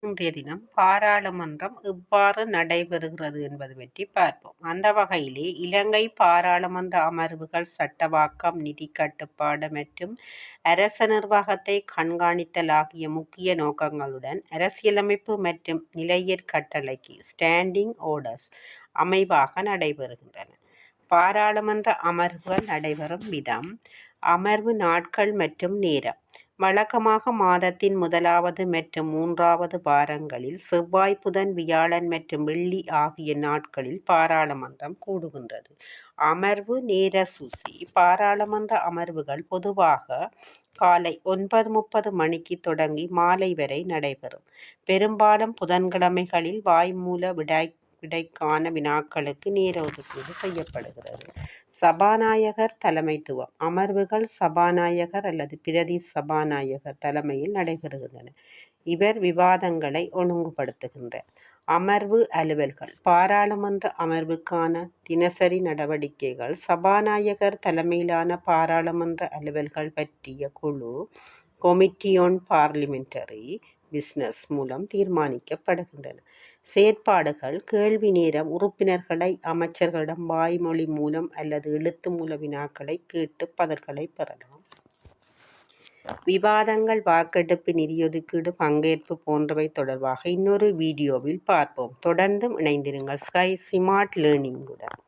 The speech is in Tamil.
இன்றைய தினம் பாராளுமன்றம் எவ்வாறு நடைபெறுகிறது என்பது பற்றி பார்ப்போம். அந்த வகையிலே இலங்கை பாராளுமன்ற அமர்வுகள் சட்டவாக்கம், நிதி கட்டுப்பாடு மற்றும் அரச நிர்வாகத்தை கண்காணித்தல் ஆகிய முக்கிய நோக்கங்களுடன் அரசியலமைப்பு மற்றும் நிலையியற் கட்டளைக்கு ஸ்டாண்டிங் ஆர்டர்ஸ் அமைவாக நடைபெறுகின்றன. பாராளுமன்ற அமர்வுகள் நடைபெறும் விதம். அமர்வு நாட்கள் மற்றும் நேரம். வழக்கமாக மாதத்தின் முதலாவது மற்றும் மூன்றாவது வாரங்களில் செவ்வாய், புதன், வியாழன் மற்றும் வெள்ளி ஆகிய நாட்களில் பாராளுமன்றம் கூடுகின்றது. அமர்வு நேர சூசி. பாராளுமன்ற அமர்வுகள் பொதுவாக காலை 9:30 மணிக்கு தொடங்கி மாலை வரை நடைபெறும். பெரும்பாலும் புதன்கிழமைகளில் வாய்மூல விடைக்கான வினாக்களுக்கு நேர ஒதுக்கீடு செய்யப்படுகிறது. சபாநாயகர் தலைமைத்துவம். அமர்வுகள் சபாநாயகர் அல்லது பிரதி சபாநாயகர் தலைமையில் நடைபெறுகின்றன. இவர் விவாதங்களை ஒழுங்குபடுத்துகின்றார். அமர்வு அலுவல்கள். பாராளுமன்ற அமர்வுக்கான தினசரி நடவடிக்கைகள் சபாநாயகர் தலைமையிலான பாராளுமன்ற அலுவல்கள் பற்றிய குழு கமிட்டி ஆன் பார்லிமெண்டரி பிசினஸ் மூலம் தீர்மானிக்கப்படுகின்றன. செயற்பாடுகள். கேள்வி நேரம். உறுப்பினர்களை அமைச்சர்களிடம் வாய்மொழி மூலம் அல்லது எழுத்து மூல வினாக்களை கேட்டு பதில்களை பெறலாம். விவாதங்கள், வாக்கெடுப்பு, நிதியொதுக்கீடு, பங்கேற்பு போன்றவை தொடர்பாக இன்னொரு வீடியோவில் பார்ப்போம். தொடர்ந்தும் இணைந்திருங்கள் ஸ்கை ஸ்மார்ட் லேர்னிங்குடன்.